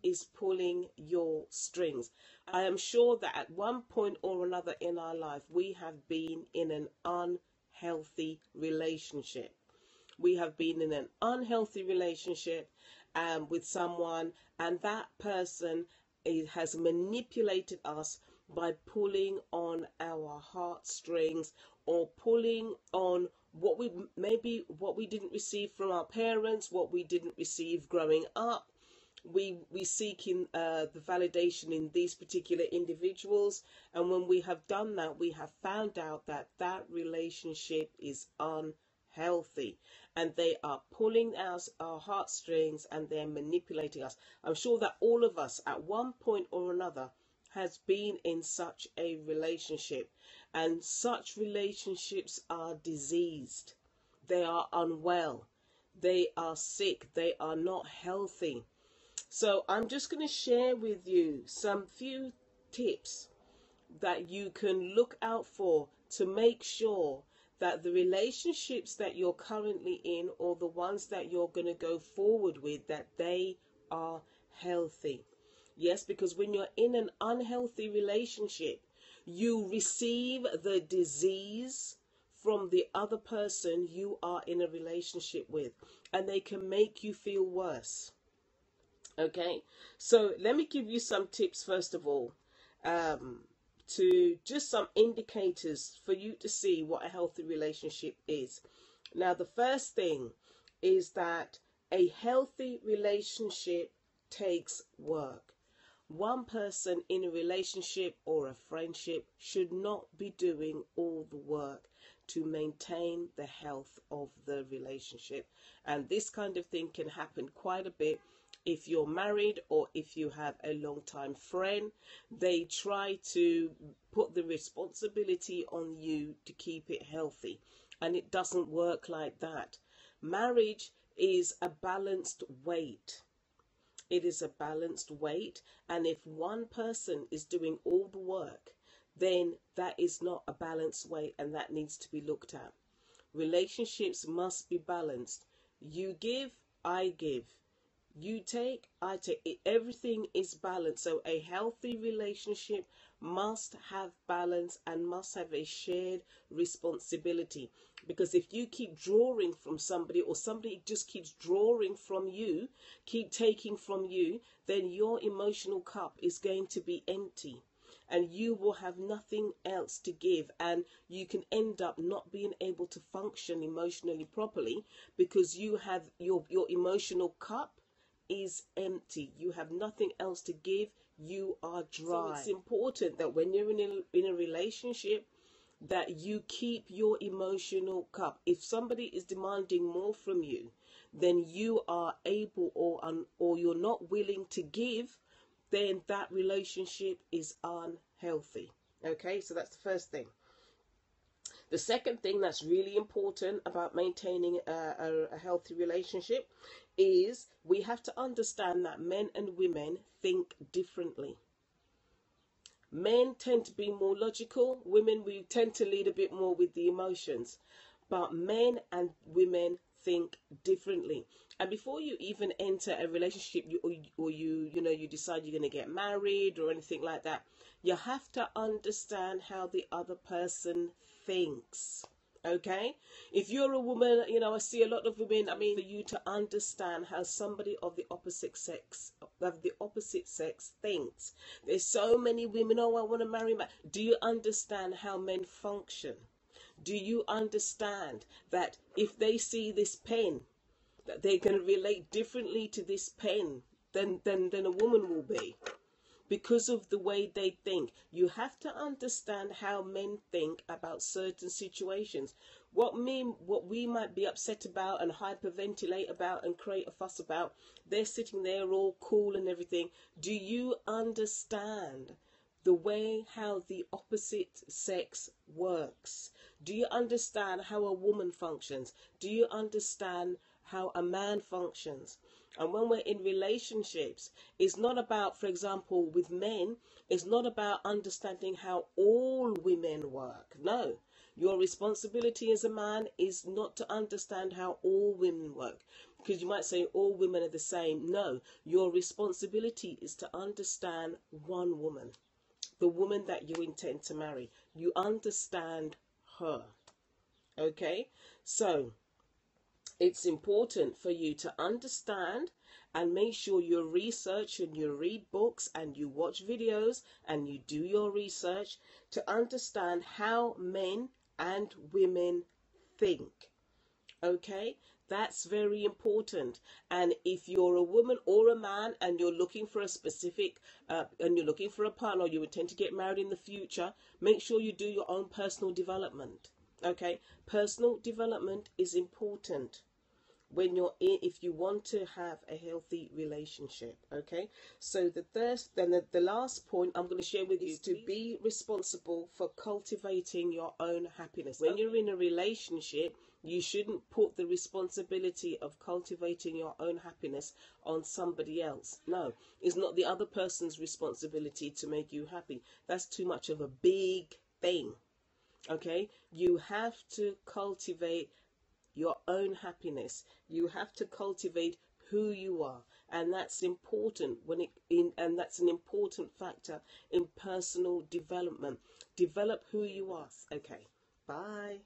is pulling your strings. I am sure that at one point or another in our life, we have been in an unhealthy relationship. We have been in an unhealthy relationship with someone, and that person has manipulated us by pulling on our heartstrings, or pulling on what we didn't receive from our parents, what we didn't receive growing up. We seeking the validation in these particular individuals, and when we have done that, we have found out that that relationship is unhealthy, and they are pulling our heartstrings, and they're manipulating us. I'm sure that all of us at one point or another has been in such a relationship, and such relationships are diseased, they are unwell, they are sick, they are not healthy. So I'm just going to share with you some few tips that you can look out for to make sure that the relationships that you're currently in, or the ones that you're going to go forward with, that they are healthy. Yes, because when you're in an unhealthy relationship, you receive the disease from the other person you are in a relationship with, and they can make you feel worse. Okay, so let me give you some tips first of all, to just some indicators for you to see what a healthy relationship is. Now, the first thing is that a healthy relationship takes work. One person in a relationship or a friendship should not be doing all the work to maintain the health of the relationship. And this kind of thing can happen quite a bit if you're married, or if you have a long-time friend. They try to put the responsibility on you to keep it healthy, and it doesn't work like that. Marriage is a balanced weight. It is a balanced weight, and if one person is doing all the work, then that is not a balanced weight, and that needs to be looked at. Relationships must be balanced. You give, I give. You take, I take. Everything is balanced. So a healthy relationship must have balance and must have a shared responsibility. Because if you keep drawing from somebody, or somebody just keeps drawing from you, keep taking from you, then your emotional cup is going to be empty, and you will have nothing else to give, and you can end up not being able to function emotionally properly, because you have your emotional cup is empty. You have nothing else to give. You are dry. So it's important that when you're in a relationship, that you keep your emotional cup. If somebody is demanding more from you than you are able, or you're not willing to give, then that relationship is unhealthy. Okay, so that's the first thing. The second thing that's really important about maintaining a healthy relationship is we have to understand that men and women think differently. Men tend to be more logical. Women, we tend to lead a bit more with the emotions. But men and women think differently. And before you even enter a relationship, you decide you're going to get married or anything like that, you have to understand how the other person thinks. Okay, if you're a woman, I see a lot of women. I mean, for you to understand how somebody of the opposite sex thinks. There's so many women. Oh, I want to marry man. Do you understand how men function? Do you understand that if they see this pen, that they can relate differently to this pen than a woman will be? Because of the way they think. You have to understand how men think about certain situations. What we might be upset about and hyperventilate about and create a fuss about, they're sitting there all cool and everything. Do you understand the way how the opposite sex works? Do you understand how a woman functions? Do you understand how a man functions? And when we're in relationships, it's not about, for example, with men, it's not about understanding how all women work. No, your responsibility as a man is not to understand how all women work. Because you might say all women are the same. No, your responsibility is to understand one woman, the woman that you intend to marry. You understand her. Okay? So it's important for you to understand and make sure you research and you read books and you watch videos and you do your research to understand how men and women think. Okay? That's very important. And if you're a woman or a man and you're looking for a specific, and you're looking for a partner, or you intend to get married in the future, make sure you do your own personal development. Okay? Personal development is important when you're in, if you want to have a healthy relationship. Okay, so the last point I'm going to share with you is to be responsible for cultivating your own happiness. When you're in a relationship, you shouldn't put the responsibility of cultivating your own happiness on somebody else. No, it's not the other person's responsibility to make you happy. That's too much of a big thing. Okay, you have to cultivate your own happiness. You have to cultivate who you are, and that's important and that's an important factor in personal development. Develop who you are. Okay, bye.